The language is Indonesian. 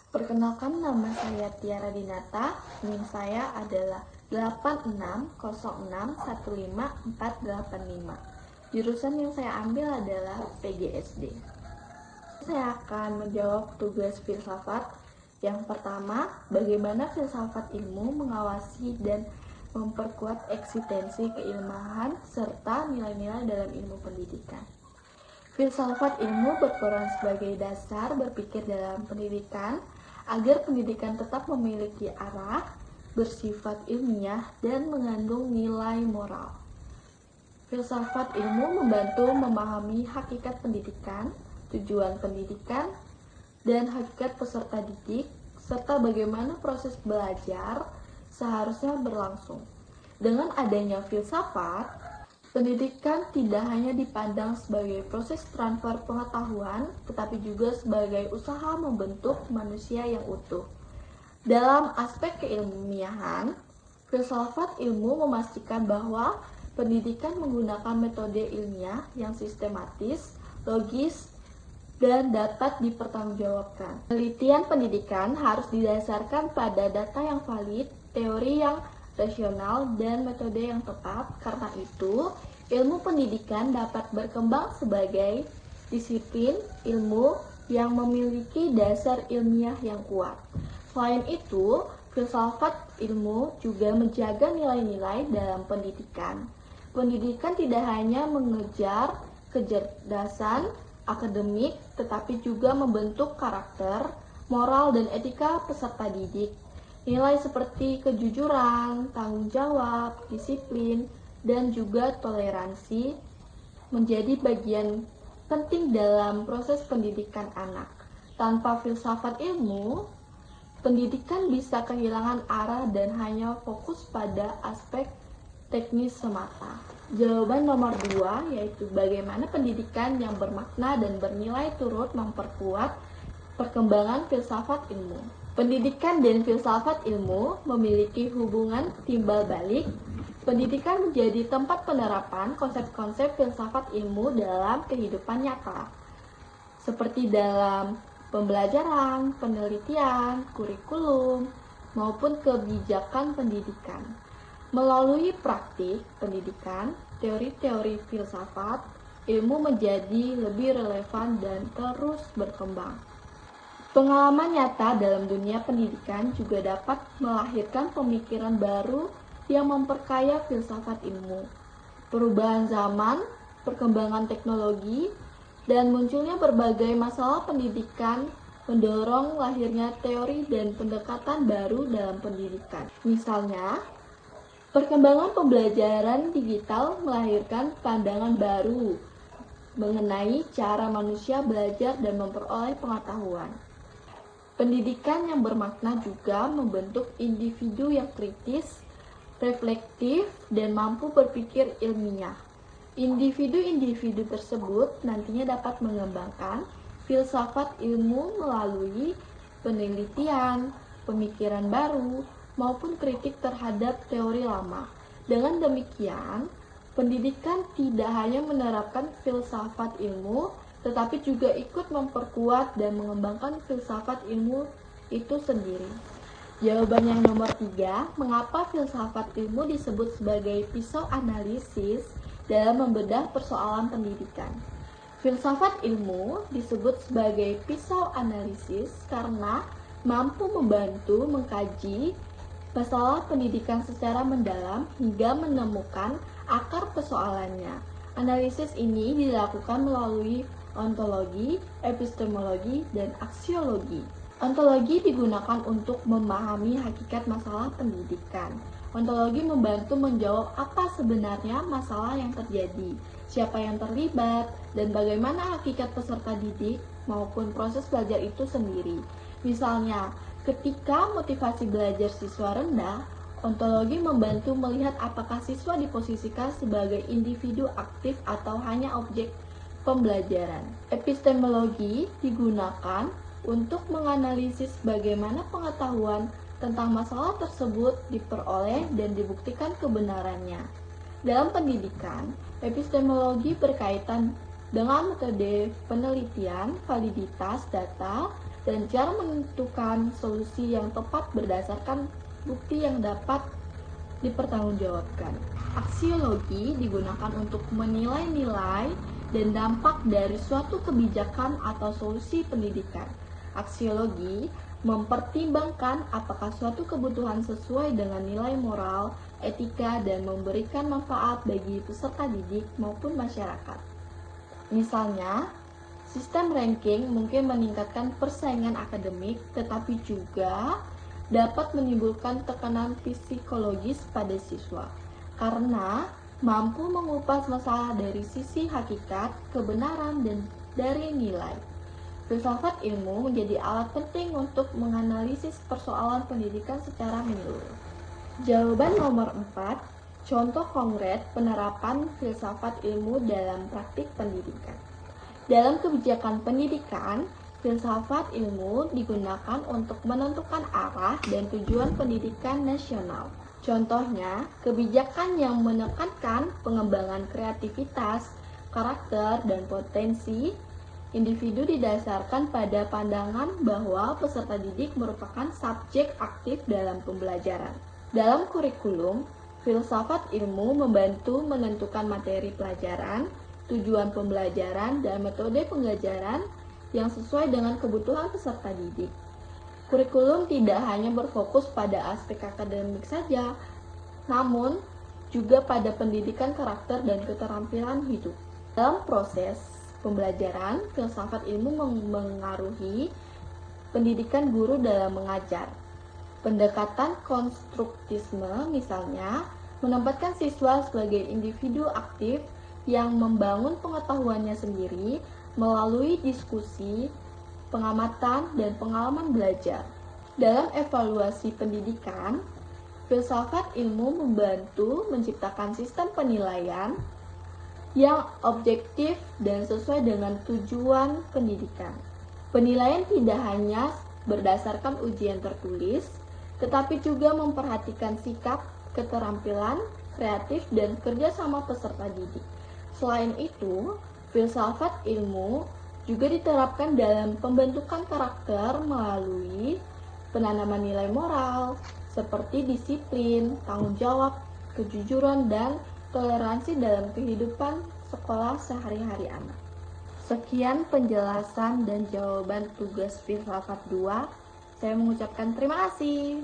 Perkenalkan, nama saya Tiara Dinata, NIM saya adalah 86061545. Jurusan yang saya ambil adalah PGSD. Saya akan menjawab tugas filsafat. Yang pertama, bagaimana filsafat ilmu mengawasi dan memperkuat eksistensi keilmuan serta nilai-nilai dalam ilmu pendidikan. Filsafat ilmu berperan sebagai dasar berpikir dalam pendidikan agar pendidikan tetap memiliki arah, bersifat ilmiah, dan mengandung nilai moral. Filsafat ilmu membantu memahami hakikat pendidikan, tujuan pendidikan, dan hakikat peserta didik, serta bagaimana proses belajar seharusnya berlangsung. Dengan adanya filsafat, pendidikan tidak hanya dipandang sebagai proses transfer pengetahuan, tetapi juga sebagai usaha membentuk manusia yang utuh. Dalam aspek keilmiahan, filsafat ilmu memastikan bahwa pendidikan menggunakan metode ilmiah yang sistematis, logis, dan dapat dipertanggungjawabkan. Penelitian pendidikan harus didasarkan pada data yang valid, teori yang rasional, dan metode yang tepat. Karena itu, ilmu pendidikan dapat berkembang sebagai disiplin ilmu yang memiliki dasar ilmiah yang kuat. Selain itu, filsafat ilmu juga menjaga nilai-nilai dalam pendidikan. Pendidikan tidak hanya mengejar kecerdasan akademik, tetapi juga membentuk karakter, moral, dan etika peserta didik. Nilai seperti kejujuran, tanggung jawab, disiplin, dan juga toleransi menjadi bagian penting dalam proses pendidikan anak. Tanpa filsafat ilmu, pendidikan bisa kehilangan arah dan hanya fokus pada aspek teknis semata. Jawaban nomor 2 yaitu bagaimana pendidikan yang bermakna dan bernilai turut memperkuat perkembangan filsafat ilmu. Pendidikan dan filsafat ilmu memiliki hubungan timbal balik. Pendidikan menjadi tempat penerapan konsep-konsep filsafat ilmu dalam kehidupan nyata, seperti dalam pembelajaran, penelitian, kurikulum, maupun kebijakan pendidikan. Melalui praktik pendidikan, teori-teori filsafat ilmu menjadi lebih relevan dan terus berkembang. Pengalaman nyata dalam dunia pendidikan juga dapat melahirkan pemikiran baru yang memperkaya filsafat ilmu. Perubahan zaman, perkembangan teknologi, dan munculnya berbagai masalah pendidikan mendorong lahirnya teori dan pendekatan baru dalam pendidikan. Misalnya, perkembangan pembelajaran digital melahirkan pandangan baru mengenai cara manusia belajar dan memperoleh pengetahuan. Pendidikan yang bermakna juga membentuk individu yang kritis, reflektif, dan mampu berpikir ilmiah. Individu-individu tersebut nantinya dapat mengembangkan filsafat ilmu melalui penelitian, pemikiran baru, maupun kritik terhadap teori lama. Dengan demikian, pendidikan tidak hanya menerapkan filsafat ilmu, tetapi juga ikut memperkuat dan mengembangkan filsafat ilmu itu sendiri. Jawaban yang nomor 3, mengapa filsafat ilmu disebut sebagai pisau analisis dalam membedah persoalan pendidikan? Filsafat ilmu disebut sebagai pisau analisis karena mampu membantu mengkaji masalah pendidikan secara mendalam hingga menemukan akar persoalannya. Analisis ini dilakukan melalui ontologi, epistemologi, dan aksiologi. Ontologi digunakan untuk memahami hakikat masalah pendidikan. Ontologi membantu menjawab apa sebenarnya masalah yang terjadi, siapa yang terlibat, dan bagaimana hakikat peserta didik maupun proses belajar itu sendiri. Misalnya, ketika motivasi belajar siswa rendah, ontologi membantu melihat apakah siswa diposisikan sebagai individu aktif atau hanya objek pembelajaran. Epistemologi digunakan untuk menganalisis bagaimana pengetahuan tentang masalah tersebut diperoleh dan dibuktikan kebenarannya. Dalam pendidikan, epistemologi berkaitan dengan metode penelitian, validitas data, dan cara menentukan solusi yang tepat berdasarkan bukti yang dapat dipertanggungjawabkan. Aksiologi digunakan untuk menilai nilai dan dampak dari suatu kebijakan atau solusi pendidikan. Aksiologi mempertimbangkan apakah suatu kebutuhan sesuai dengan nilai moral, etika, dan memberikan manfaat bagi peserta didik maupun masyarakat. Misalnya, sistem ranking mungkin meningkatkan persaingan akademik, tetapi juga dapat menimbulkan tekanan psikologis pada siswa karena mampu mengupas masalah dari sisi hakikat, kebenaran, dan dari nilai. Filsafat ilmu menjadi alat penting untuk menganalisis persoalan pendidikan secara menyeluruh. Jawaban nomor 4, contoh konkret penerapan filsafat ilmu dalam praktik pendidikan. Dalam kebijakan pendidikan, filsafat ilmu digunakan untuk menentukan arah dan tujuan pendidikan nasional. Contohnya, kebijakan yang menekankan pengembangan kreativitas, karakter, dan potensi individu didasarkan pada pandangan bahwa peserta didik merupakan subjek aktif dalam pembelajaran. Dalam kurikulum, filsafat ilmu membantu menentukan materi pelajaran, tujuan pembelajaran, dan metode pembelajaran yang sesuai dengan kebutuhan peserta didik. Kurikulum tidak hanya berfokus pada aspek akademik saja, namun juga pada pendidikan karakter dan keterampilan hidup. Dalam proses pembelajaran, filsafat ilmu mengaruhi pendidikan guru dalam mengajar. Pendekatan konstruktisme misalnya menempatkan siswa sebagai individu aktif yang membangun pengetahuannya sendiri melalui diskusi, pengamatan, dan pengalaman belajar. Dalam evaluasi pendidikan, filsafat ilmu membantu menciptakan sistem penilaian yang objektif dan sesuai dengan tujuan pendidikan. Penilaian tidak hanya berdasarkan ujian tertulis, tetapi juga memperhatikan sikap, keterampilan, kreatif, dan kerjasama peserta didik. Selain itu, filsafat ilmu juga diterapkan dalam pembentukan karakter melalui penanaman nilai moral seperti disiplin, tanggung jawab, kejujuran, dan toleransi dalam kehidupan sekolah sehari-hari anak. Sekian penjelasan dan jawaban tugas filsafat 2. Saya mengucapkan terima kasih.